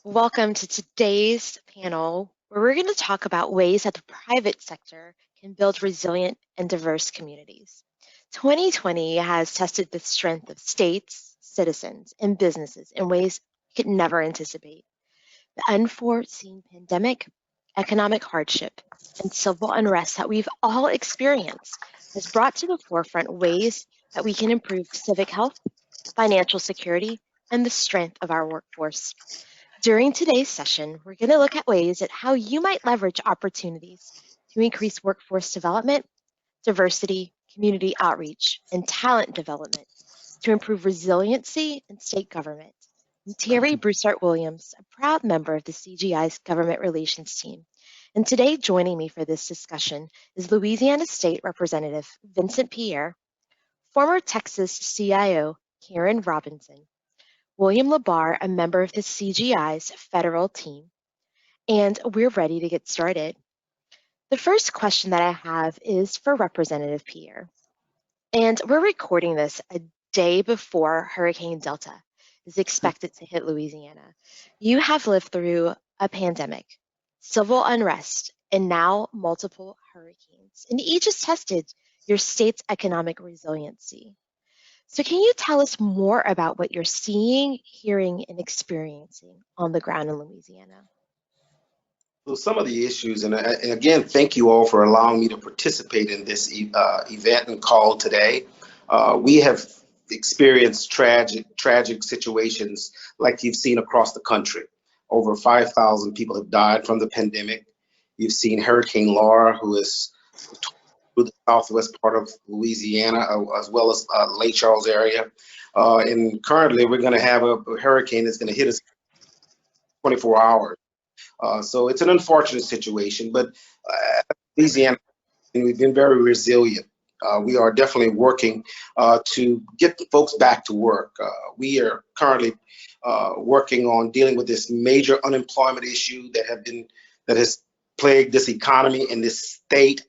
Welcome to today's panel, where we're going to talk about ways that the private sector can build resilient and diverse communities. 2020 has tested the strength of states, citizens, and businesses in ways we could never anticipate. The unforeseen pandemic, economic hardship, and civil unrest that we've all experienced has brought to the forefront ways that we can improve civic health, financial security, and the strength of our workforce. During today's session, we're going to look at ways at how you might leverage opportunities to increase workforce development, diversity, community outreach, and talent development to improve resiliency in state government. I'm Terry Broussard-Williams, a proud member of the CGI's Government Relations team. And today joining me for this discussion is Louisiana State Representative Vincent Pierre, former Texas CIO Karen Robinson, William LaBar, a member of the CGI's federal team, and we're ready to get started. The first question that I have is for Representative Pierre, and we're recording this a day before Hurricane Delta is expected to hit Louisiana. You have lived through a pandemic, civil unrest, and now multiple hurricanes, and each has tested your state's economic resiliency. So can you tell us more about what you're seeing, hearing, and experiencing on the ground in Louisiana? So some of the issues, and again, thank you all for allowing me to participate in this event and call today. We have experienced tragic situations like you've seen across the country. Over 5,000 people have died from the pandemic. You've seen Hurricane Laura, who is through the southwest part of Louisiana, as well as Lake Charles area. And currently, we're going to have a hurricane that's going to hit us 24 hours. So it's an unfortunate situation, but Louisiana, we've been very resilient. We are definitely working to get the folks back to work. We are currently working on dealing with this major unemployment issue that has plagued this economy in this state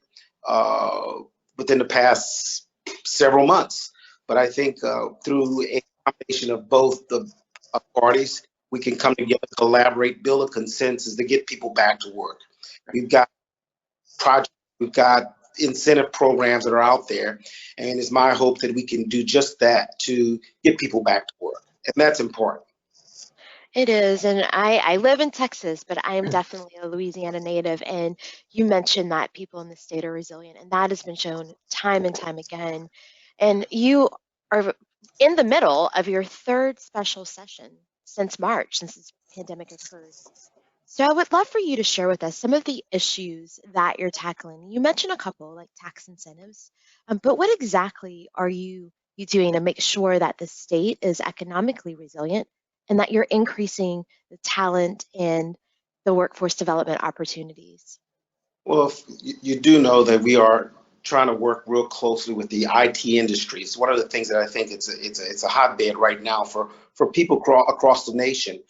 within the past several months. But I think through a combination of both the parties, we can come together, collaborate, build a consensus to get people back to work. We've got projects, we've got incentive programs that are out there, and it's my hope that we can do just that to get people back to work, and that's important. It is, and I live in Texas, but I am definitely a Louisiana native, and you mentioned that people in the state are resilient, and that has been shown time and time again. And you are in the middle of your third special session since March, since this pandemic occurred. So I would love for you to share with us some of the issues that you're tackling. You mentioned a couple, like tax incentives, but what exactly are you doing to make sure that the state is economically resilient and that you're increasing the talent and the workforce development opportunities? Well, you do know that we are trying to work real closely with the IT industry. It's one of the things that I think it's a hotbed right now for people across the nation.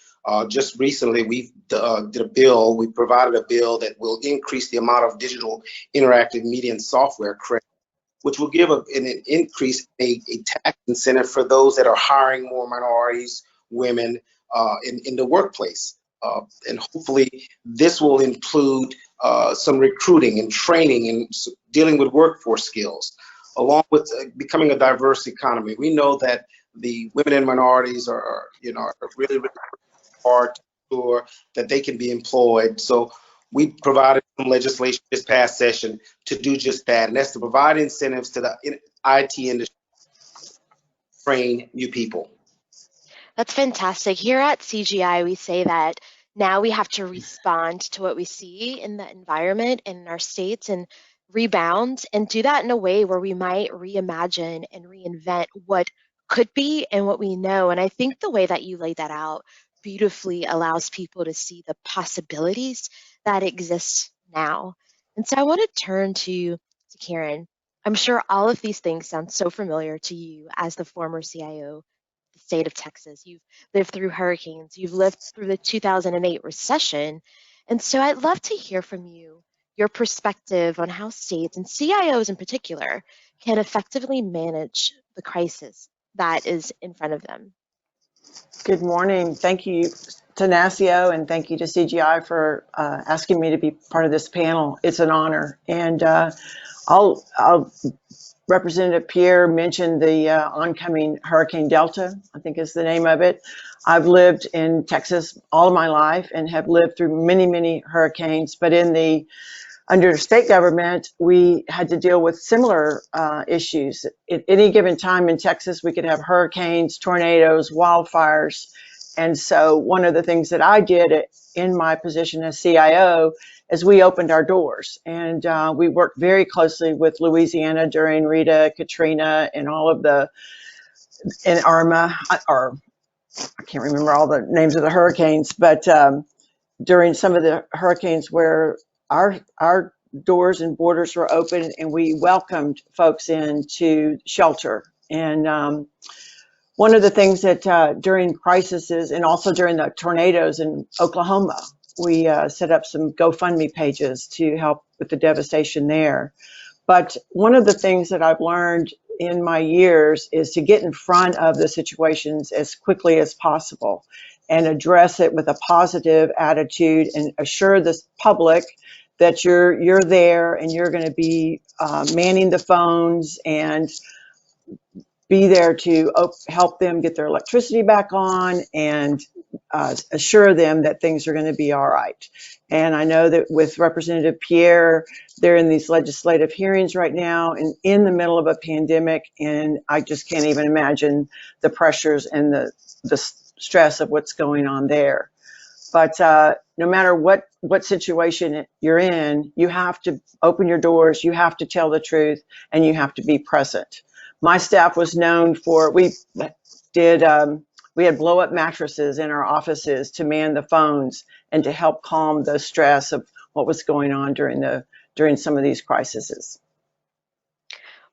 Just recently, we provided a bill that will increase the amount of digital interactive media and software credit, which will give an increase, a tax incentive for those that are hiring more minorities, women in the workplace. And hopefully this will include some recruiting and training and dealing with workforce skills, along with becoming a diverse economy. We know that the women and minorities are really, really hard to ensure that they can be employed. So we provided some legislation this past session to do just that, and that's to provide incentives to the IT industry to train new people. That's fantastic. Here at CGI, we say that now we have to respond to what we see in the environment and in our states and rebound and do that in a way where we might reimagine and reinvent what could be and what we know. And I think the way that you laid that out beautifully allows people to see the possibilities that exist now. And so I want to turn to Karen. I'm sure all of these things sound so familiar to you as the former CIO the state of Texas. You've lived through hurricanes. You've lived through the 2008 recession. And so I'd love to hear from you your perspective on how states and CIOs in particular can effectively manage the crisis that is in front of them. Good morning. Thank you, Tenaccio, and thank you to CGI for asking me to be part of this panel. It's an honor. And I'll Representative Pierre mentioned the oncoming Hurricane Delta, I think is the name of it. I've lived in Texas all of my life and have lived through many, many hurricanes, but under state government, we had to deal with similar issues. At any given time in Texas, we could have hurricanes, tornadoes, wildfires. And so one of the things that I did in my position as CIO is we opened our doors, and we worked very closely with Louisiana during Rita, Katrina, and all of and Irma, or I can't remember all the names of the hurricanes, but during some of the hurricanes where our doors and borders were open and we welcomed folks in to shelter. And one of the things that during crises and also during the tornadoes in Oklahoma, we set up some GoFundMe pages to help with the devastation there. But one of the things that I've learned in my years is to get in front of the situations as quickly as possible and address it with a positive attitude and assure the public that you're there and you're going to be manning the phones and be there to help them get their electricity back on and assure them that things are going to be all right. And I know that with Representative Pierre, they're in these legislative hearings right now and in the middle of a pandemic, and I just can't even imagine the pressures and the stress of what's going on there. But no matter what situation you're in, you have to open your doors, you have to tell the truth, and you have to be present. My staff was known for, did we had blow up mattresses in our offices to man the phones and to help calm the stress of what was going on during some of these crises.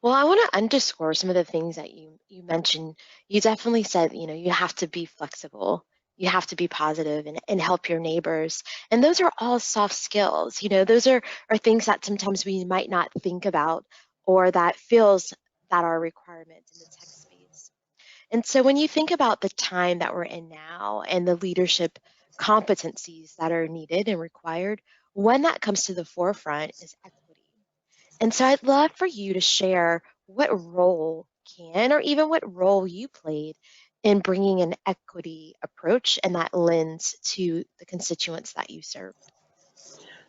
Well, I want to underscore some of the things that you mentioned. You definitely said, you have to be flexible. You have to be positive and help your neighbors. And those are all soft skills. Those are things that sometimes we might not think about or that feels that are requirements in the tech space. And so when you think about the time that we're in now and the leadership competencies that are needed and required, one that comes to the forefront is equity. And so I'd love for you to share what role or even what role you played in bringing an equity approach and that lens to the constituents that you served.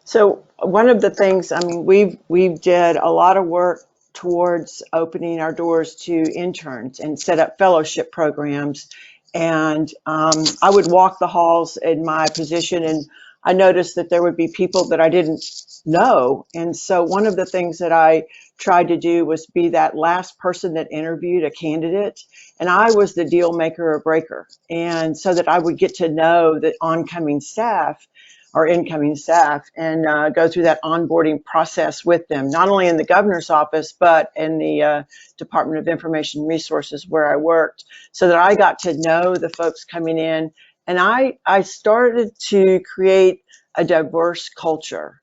So one of the things, I mean, we've did a lot of work towards opening our doors to interns and set up fellowship programs. And I would walk the halls in my position, and I noticed that there would be people that I didn't know. And so one of the things that I tried to do was be that last person that interviewed a candidate. And I was the deal maker or breaker. And so that I would get to know the oncoming staff or incoming staff and go through that onboarding process with them, not only in the governor's office, but in the Department of Information Resources where I worked, so that I got to know the folks coming in. And I started to create a diverse culture.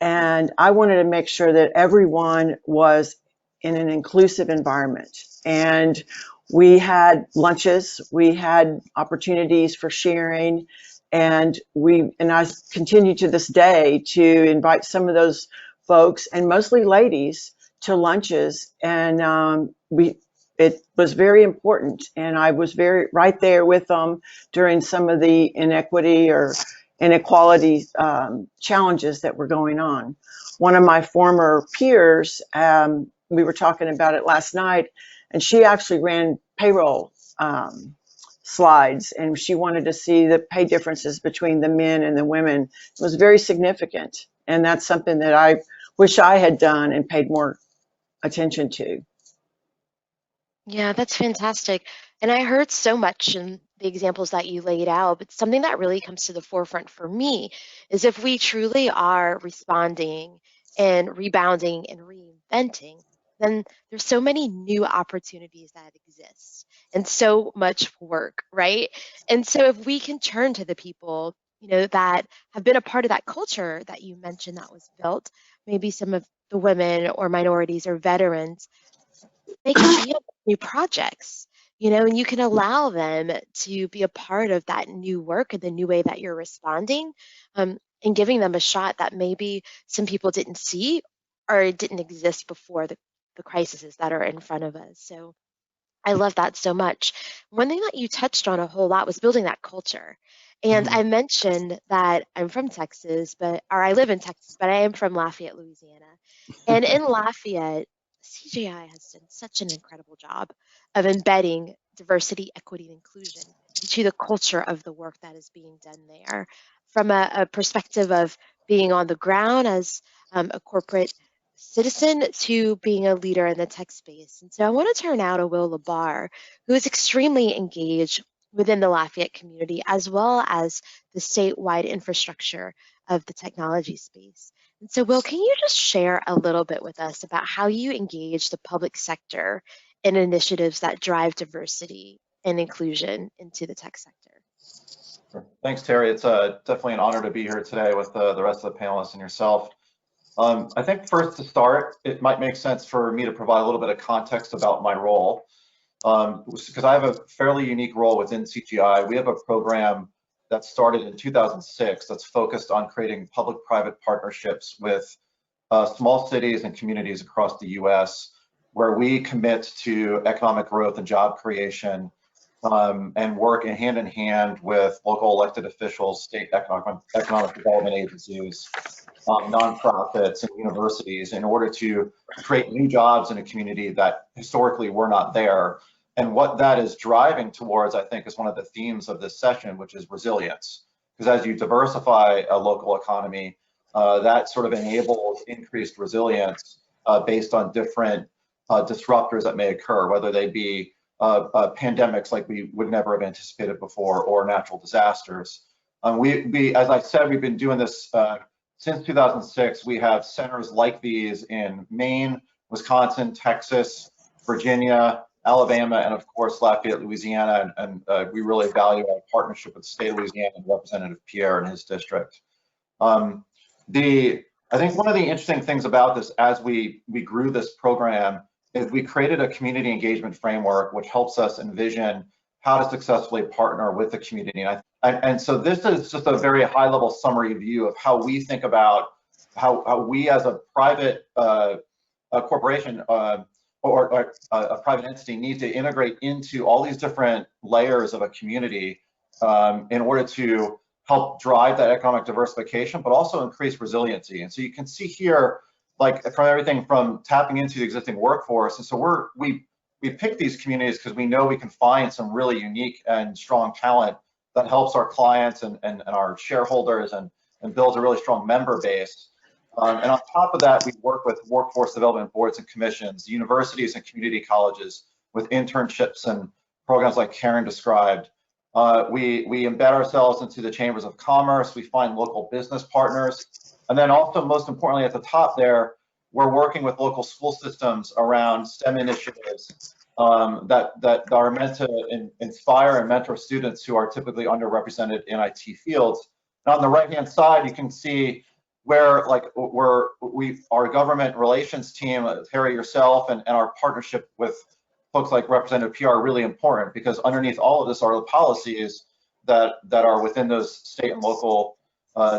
And I wanted to make sure that everyone was in an inclusive environment. And we had lunches, we had opportunities for sharing, and I continue to this day to invite some of those folks, and mostly ladies, to lunches. And it was very important, and I was very right there with them during some of the inequity or inequality challenges that were going on. One of my former peers, we were talking about it last night, and she actually ran payroll slides, and she wanted to see the pay differences between the men and the women. It was very significant, and that's something that I wish I had done and paid more attention to. Yeah, that's fantastic. And I heard so much in the examples that you laid out, but something that really comes to the forefront for me is if we truly are responding and rebounding and reinventing, then there's so many new opportunities that exist and so much work, right? And so if we can turn to the people, that have been a part of that culture that you mentioned that was built, maybe some of the women or minorities or veterans, they can be on new projects. and you can allow them to be a part of that new work and the new way that you're responding, and giving them a shot that maybe some people didn't see or didn't exist before the crises that are in front of us. So I love that so much. One thing that you touched on a whole lot was building that culture. And Mhm. I mentioned that I'm from Texas, or I live in Texas, but I am from Lafayette, Louisiana. And in Lafayette, CGI has done such an incredible job of embedding diversity, equity, and inclusion into the culture of the work that is being done there. From a perspective of being on the ground as a corporate citizen to being a leader in the tech space. And so I want to turn now to Will Labar, who is extremely engaged within the Lafayette community as well as the statewide infrastructure of the technology space. And so, Will, can you just share a little bit with us about how you engage the public sector in initiatives that drive diversity and inclusion into the tech sector? Thanks, Terry. It's definitely an honor to be here today with the rest of the panelists and yourself. I think first to start, it might make sense for me to provide a little bit of context about my role, because I have a fairly unique role within CGI. We have a program that started in 2006 that's focused on creating public-private partnerships with small cities and communities across the U.S., where we commit to economic growth and job creation, and work hand in hand with local elected officials, state economic development agencies, nonprofits, and universities in order to create new jobs in a community that historically were not there. And what that is driving towards, I think, is one of the themes of this session, which is resilience. Because as you diversify a local economy, that sort of enables increased resilience based on different disruptors that may occur, whether they be pandemics like we would never have anticipated before, or natural disasters. As I said, we've been doing this since 2006. We have centers like these in Maine, Wisconsin, Texas, Virginia, Alabama, and of course Lafayette, Louisiana. And we really value our partnership with the state of Louisiana and Representative Pierre and his district. I think one of the interesting things about this, as we grew this program, is we created a community engagement framework which helps us envision how to successfully partner with the community. And so this is just a very high level summary view of how we think about how we as a private a corporation or a private entity need to integrate into all these different layers of a community in order to help drive that economic diversification, but also increase resiliency. And so you can see here, like from everything from tapping into the existing workforce. And so we pick these communities because we know we can find some really unique and strong talent that helps our clients and our shareholders and builds a really strong member base. And on top of that, we work with workforce development boards and commissions, universities and community colleges with internships and programs like Karen described. We embed ourselves into the chambers of commerce. We find local business partners. And then also, most importantly, at the top there, we're working with local school systems around STEM initiatives that are meant to inspire and mentor students who are typically underrepresented in IT fields. And on the right-hand side, you can see where our government relations team, Harry, yourself, and our partnership with folks like Representative PR are really important, because underneath all of this are the policies that are within those state and local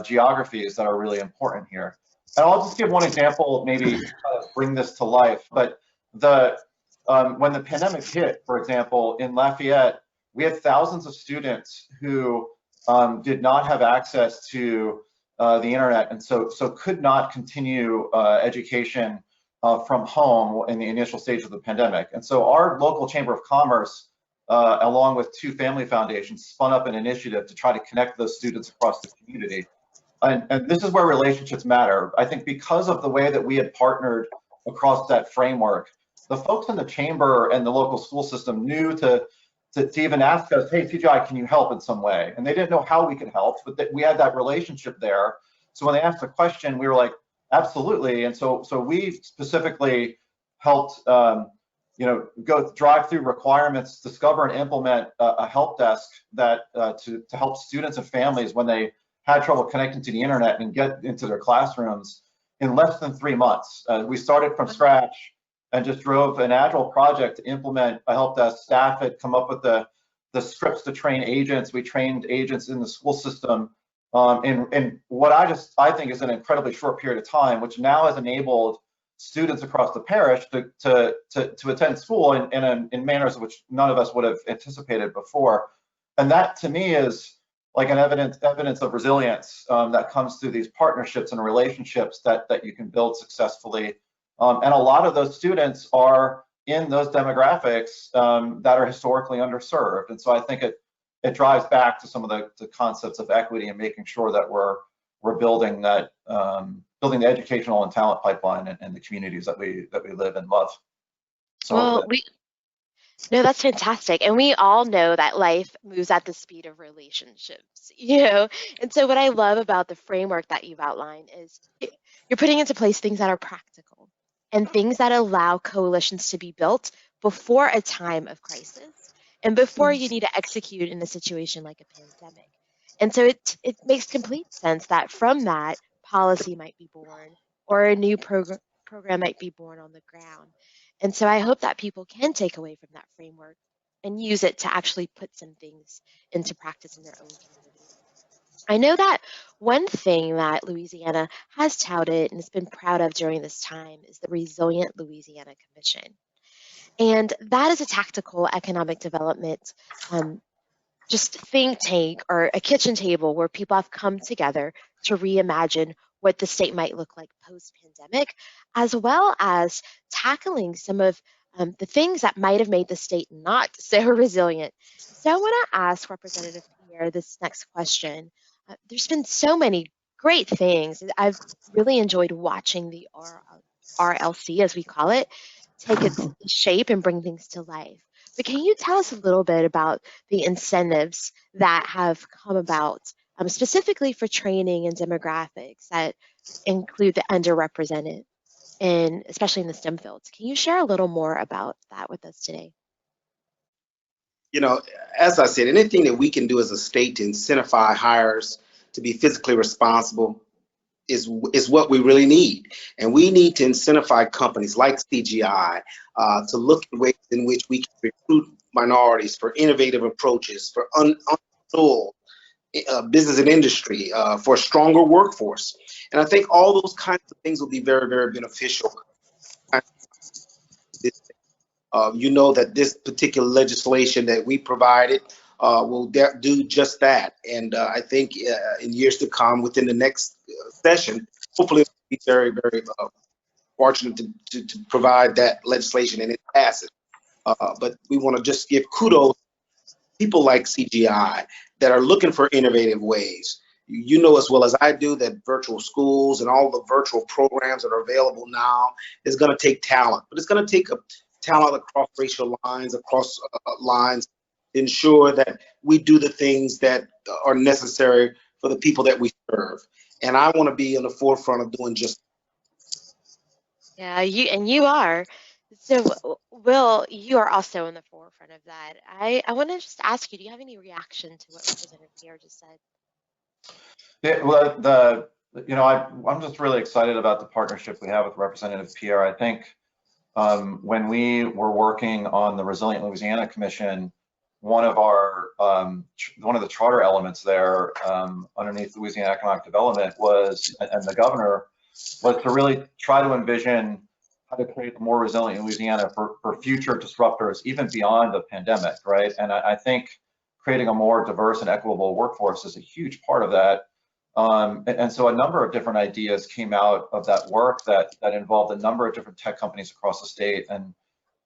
geographies that are really important here. And I'll just give one example, maybe to kind of bring this to life. But when the pandemic hit, for example, in Lafayette, we had thousands of students who did not have access to the internet, and so could not continue education from home in the initial stage of the pandemic. And so our local Chamber of Commerce, along with two family foundations, spun up an initiative to try to connect those students across the community. And this is where relationships matter. I think because of the way that we had partnered across that framework, the folks in the chamber and the local school system knew to even ask us, hey, CGI, can you help in some way? And they didn't know how we could help, but we had that relationship there. So when they asked the question, we were like, absolutely. And so we specifically helped go drive through requirements, discover and implement a help desk that to help students and families when they had trouble connecting to the internet and get into their classrooms in less than 3 months. We started from scratch. and just drove an agile project to implement. I helped us staff it, come up with the scripts to train agents. We trained agents in the school system in what I think is an incredibly short period of time, which now has enabled students across the parish to attend school in manners which none of us would have anticipated before. And that to me is like an evidence of resilience that comes through these partnerships and relationships that you can build successfully. And a lot of those students are in those demographics that are historically underserved. And so I think it drives back to some of the concepts of equity and making sure that we're building that building the educational and talent pipeline in the communities that we live and love. So No, that's fantastic. And we all know that life moves at the speed of relationships, you know? And so what I love about the framework that you've outlined is you're putting into place things that are practical and things that allow coalitions to be built before a time of crisis and before you need to execute in a situation like a pandemic. And so it makes complete sense that from that, policy might be born or a new program might be born on the ground. And so I hope that people can take away from that framework and use it to actually put some things into practice in their own community. I know that one thing that Louisiana has touted and has been proud of during this time is the Resilient Louisiana Commission. And that is a tactical economic development just think tank or a kitchen table where people have come together to reimagine what the state might look like post-pandemic, as well as tackling some of the things that might have made the state not so resilient. So I want to ask Representative Pierre this next question. There's been so many great things. I've really enjoyed watching the RLC, as we call it, take its shape and bring things to life. But can you tell us a little bit about the incentives that have come about, specifically for training and demographics that include the underrepresented, and especially in the STEM fields? Can you share a little more about that with us today? You know, as I said, anything that we can do as a state to incentivize hires to be physically responsible is what we really need. And we need to incentivize companies like CGI to look at ways in which we can recruit minorities for innovative approaches, for unsold business and industry, for a stronger workforce. And I think all those kinds of things will be very, very beneficial. You know that this particular legislation that we provided will do just that. And I think in years to come, within the next session, hopefully we'll be very, very fortunate to provide that legislation and it passes. But we want to just give kudos to people like CGI that are looking for innovative ways. You know as well as I do that virtual schools and all the virtual programs that are available now is going to take talent, but it's going to take a talent across racial lines, across lines, to ensure that we do the things that are necessary for the people that we serve. And I want to be in the forefront of doing just. Yeah, you are. So, Will, you are also in the forefront of that. I want to just ask you, do you have any reaction to what Representative Pierre just said? Yeah, well, I'm just really excited about the partnership we have with Representative Pierre. I think when we were working on the Resilient Louisiana Commission, one of the charter elements there underneath Louisiana Economic Development was, and the governor, was to really try to envision how to create a more resilient Louisiana for future disruptors, even beyond the pandemic, right? And I think creating a more diverse and equitable workforce is a huge part of that. And so a number of different ideas came out of that work that involved a number of different tech companies across the state and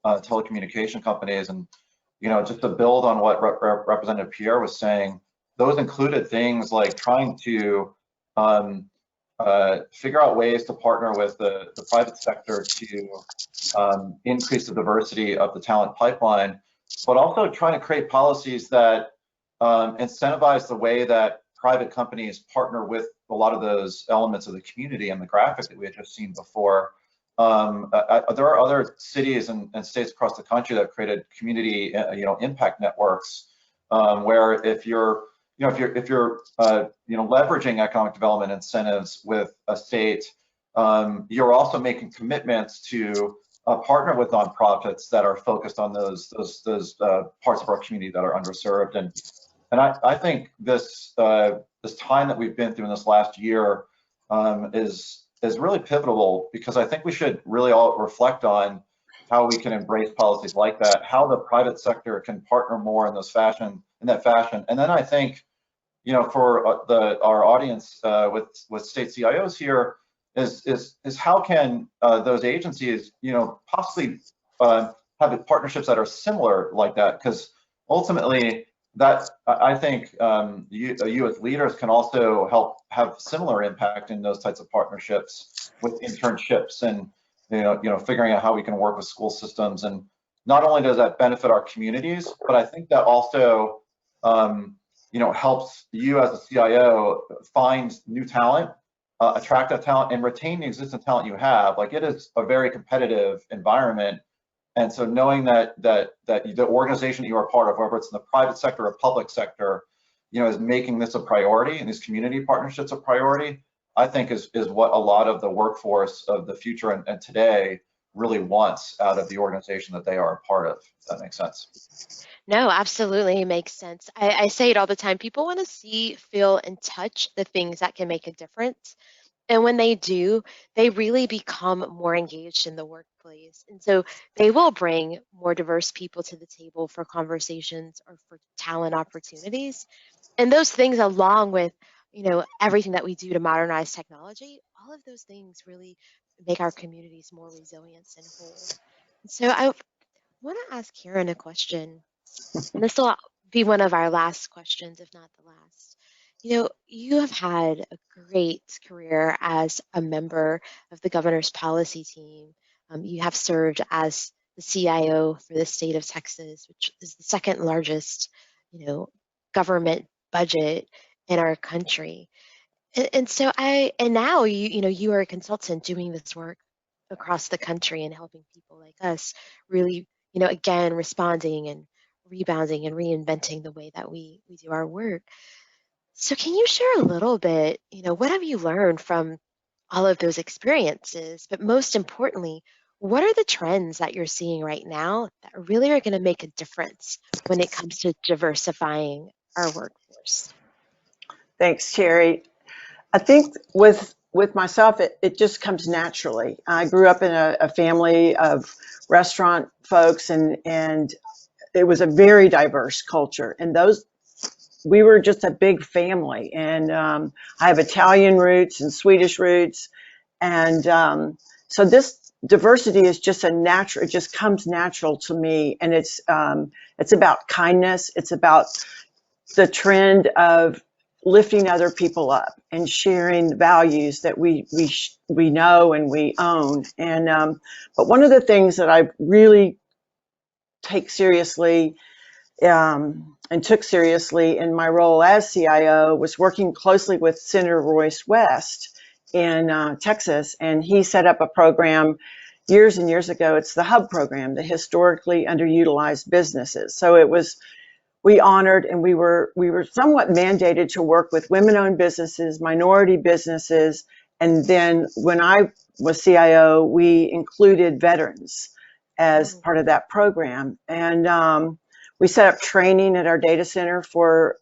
telecommunication companies. And, just to build on what Representative Pierre was saying, those included things like trying to figure out ways to partner with the private sector to increase the diversity of the talent pipeline, but also trying to create policies that incentivize the way that private companies partner with a lot of those elements of the community and the graphic that we had just seen before. There are other cities and states across the country that have created community, impact networks, where if you're leveraging economic development incentives with a state, you're also making commitments to partner with nonprofits that are focused on those parts of our community that are underserved. And I think this this time that we've been through in this last year is really pivotal, because I think we should really all reflect on how we can embrace policies like that, how the private sector can partner more in that fashion. And then I think, you know, for our audience with state CIOs here is how can those agencies, you know, possibly have partnerships that are similar like that? Because ultimately, that I think you as leaders can also help have similar impact in those types of partnerships with internships, and figuring out how we can work with school systems. And not only does that benefit our communities, but I think that also helps you as a CIO find new talent, attract that talent, and retain the existing talent you have. Like, it is a very competitive environment. And so knowing that the organization that you are part of, whether it's in the private sector or public sector, is making this a priority, and these community partnerships a priority, I think is what a lot of the workforce of the future and today really wants out of the organization that they are a part of, if that makes sense. No, absolutely, it makes sense. I say it all the time. People want to see, feel, and touch the things that can make a difference. And when they do, they really become more engaged in the workplace. And so they will bring more diverse people to the table for conversations or for talent opportunities. And those things, along with, everything that we do to modernize technology, all of those things really make our communities more resilient and whole. And so I want to ask Karen a question. And this will be one of our last questions, if not the last. You have had a great career as a member of the governor's policy team. You have served as the CIO for the state of Texas, which is the second largest, government budget in our country. And now you are a consultant doing this work across the country and helping people like us really, again, responding and rebounding and reinventing the way that we do our work. So can you share a little bit, what have you learned from all of those experiences? But most importantly, what are the trends that you're seeing right now that really are going to make a difference when it comes to diversifying our workforce? Thanks, Terry. I think with myself, it just comes naturally. I grew up in a family of restaurant folks, and it was a very diverse culture. And we were just a big family. And I have Italian roots and Swedish roots, and so this diversity is just it just comes natural to me. And it's about kindness. It's about the trend of lifting other people up and sharing values that we know and we own. And but one of the things that I really take seriously and took seriously in my role as CIO was working closely with Senator Royce West in Texas, and he set up a program years and years ago. It's the HUB program, the historically underutilized businesses. So we honored, and we were somewhat mandated to work with women-owned businesses, minority businesses, and then when I was CIO, we included veterans as part of that program. And we set up training at our data center for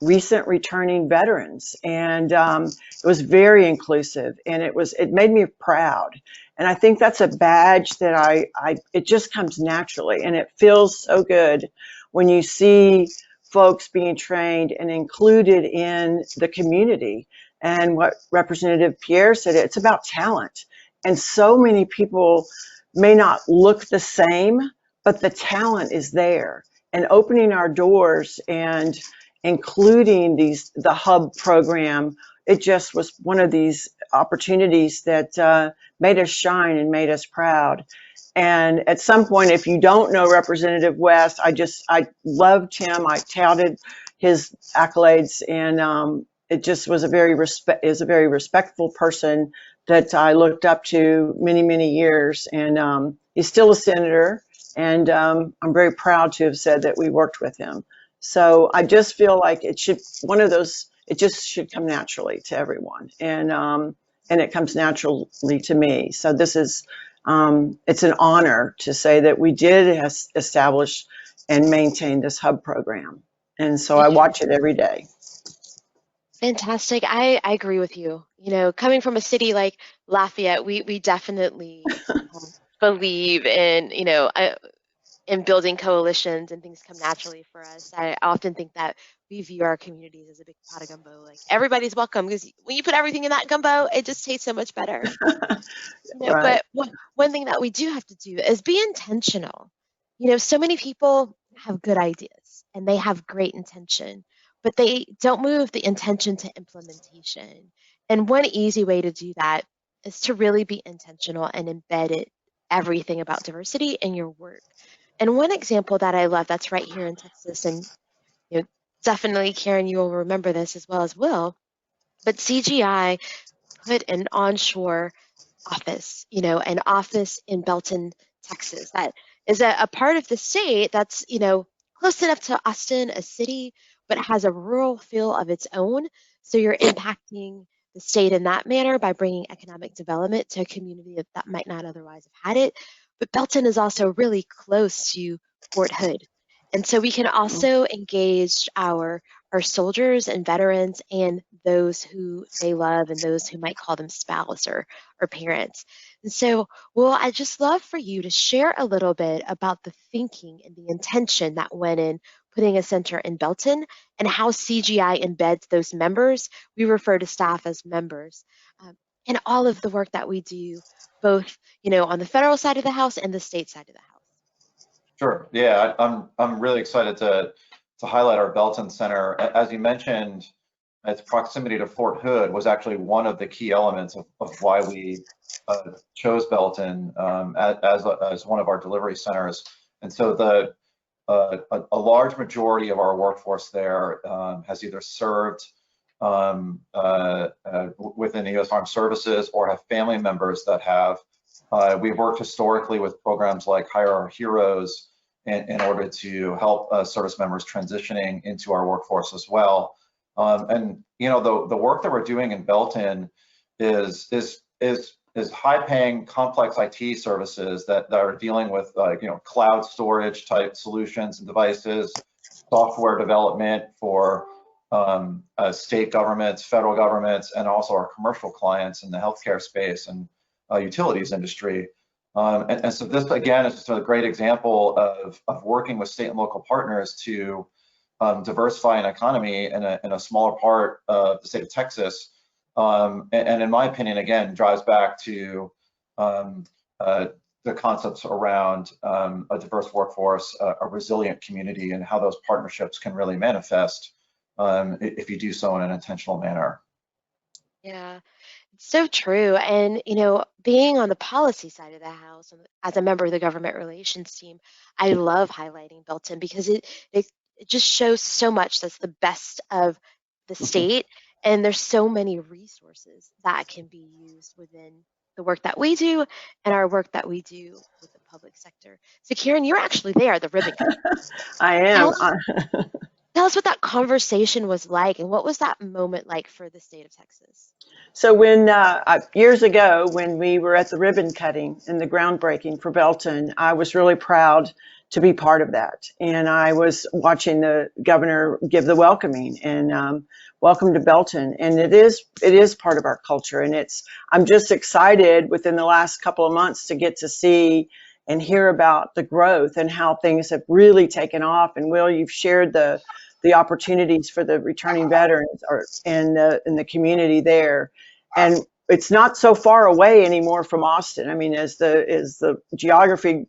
recent returning veterans, and it was very inclusive, and it made me proud. And I think that's a badge that it just comes naturally, and it feels so good when you see folks being trained and included in the community. And what Representative Pierre said, it's about talent. And so many people may not look the same, but the talent is there. And opening our doors and including the HUB program, it just was one of these opportunities that made us shine and made us proud. And at some point, if you don't know Representative West, I loved him. I touted his accolades, and it just was a very respectful person that I looked up to many, many years. And he's still a senator, and I'm very proud to have said that we worked with him. So I just feel like it just should come naturally to everyone, and it comes naturally to me. So this is it's an honor to say that we did establish and maintain this hub program. And so I watch it every day. Fantastic. I agree with you. Coming from a city like Lafayette, we definitely believe in, in building coalitions and things come naturally for us. I often think that we view our communities as a big pot of gumbo. Like everybody's welcome because when you put everything in that gumbo, it just tastes so much better. Right. But one thing that we do have to do is be intentional. So many people have good ideas and they have great intention, but they don't move the intention to implementation. And one easy way to do that is to really be intentional and embed it everything about diversity in your work. And one example that I love that's right here in Texas, and you know, definitely Karen, you will remember this as well as Will, but CGI put an onshore office, an office in Belton, Texas, that is a part of the state that's, close enough to Austin, a city, but has a rural feel of its own. So you're impacting the state in that manner by bringing economic development to a community that might not otherwise have had it. But Belton is also really close to Fort Hood. And so we can also engage our soldiers and veterans and those who they love and those who might call them spouse or parents. And so, well, I'd just love for you to share a little bit about the thinking and the intention that went in putting a center in Belton and how CGI embeds those members. We refer to staff as members. And all of the work that we do, both, on the federal side of the house and the state side of the house. Sure. Yeah, I'm really excited to highlight our Belton Center. As you mentioned, its proximity to Fort Hood was actually one of the key elements of why we chose Belton as one of our delivery centers. And so a large majority of our workforce there has either served within the U.S. Armed Services or have family members that have. We've worked historically with programs like Hire Our Heroes in order to help service members transitioning into our workforce as well. And the work that we're doing in Belton is high-paying, complex IT services that are dealing with cloud storage type solutions and devices, software development for state governments, federal governments, and also our commercial clients in the healthcare space and utilities industry. And so this, again, is just a great example of working with state and local partners to diversify an economy in a smaller part of the state of Texas. And in my opinion, again, drives back to the concepts around a diverse workforce, a resilient community, and how those partnerships can really manifest if you do so in an intentional manner. Yeah. So true. And, being on the policy side of the house and as a member of the government relations team, I love highlighting Belton because it just shows so much that's the best of the state. And there's so many resources that can be used within the work that we do and our work that we do with the public sector. So Karen, you're actually there at the ribbon cutting. I am. Tell us, tell us what that conversation was like and what was that moment like for the state of Texas? So when years ago, when we were at the ribbon cutting and the groundbreaking for Belton, I was really proud to be part of that. And I was watching the governor give the welcoming and welcome to Belton. And it is part of our culture. And I'm just excited within the last couple of months to get to see and hear about the growth and how things have really taken off. And Will, you've shared the opportunities for the returning veterans in the community there. And it's not so far away anymore from Austin. I mean, as the geography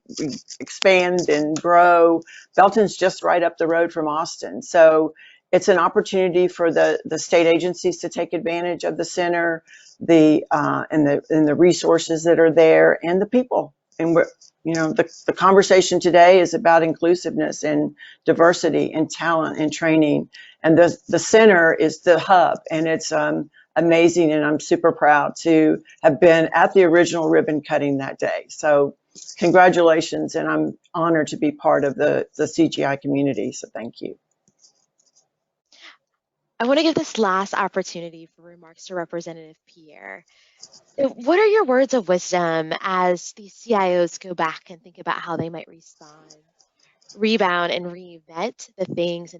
expand and grow, Belton's just right up the road from Austin. So it's an opportunity for the state agencies to take advantage of the center, and the resources that are there, and the people. And the conversation today is about inclusiveness and diversity and talent and training. And the center is the hub, and it's amazing. And I'm super proud to have been at the original ribbon cutting that day. So congratulations, and I'm honored to be part of the CGI community. So thank you. I want to give this last opportunity for remarks to Representative Pierre. What are your words of wisdom as these CIOs go back and think about how they might rebound, and reinvent the things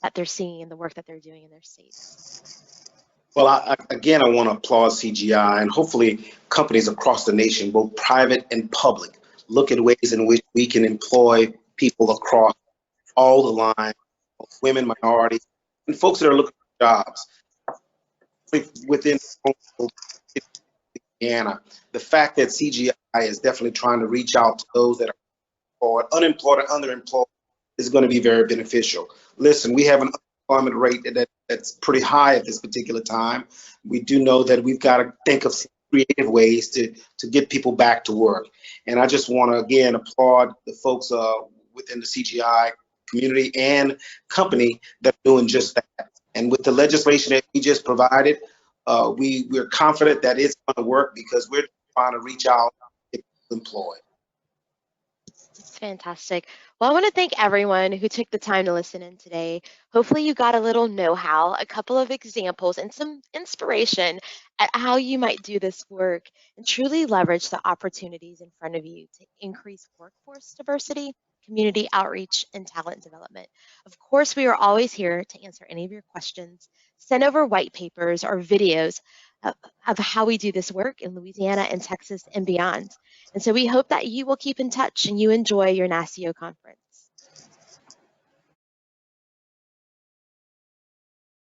that they're seeing and the work that they're doing in their states? Well, again, I want to applaud CGI and hopefully companies across the nation, both private and public, look at ways in which we can employ people across all the lines, women, minorities, and folks that are looking for jobs within Indiana. The fact that CGI is definitely trying to reach out to those that are unemployed or underemployed is going to be very beneficial. Listen, we have an unemployment rate that's pretty high at this particular time. We do know that we've got to think of some creative ways to get people back to work. And I just want to again applaud the folks within the CGI community and company that are doing just that. And with the legislation that we just provided, we're confident that it's going to work because we're trying to reach out and get people employed. That's fantastic. Well, I want to thank everyone who took the time to listen in today. Hopefully, you got a little know-how, a couple of examples, and some inspiration at how you might do this work and truly leverage the opportunities in front of you to increase workforce diversity, community outreach, and talent development. Of course, we are always here to answer any of your questions. Send over white papers or videos of how we do this work in Louisiana and Texas and beyond. And so we hope that you will keep in touch and you enjoy your NASCIO conference.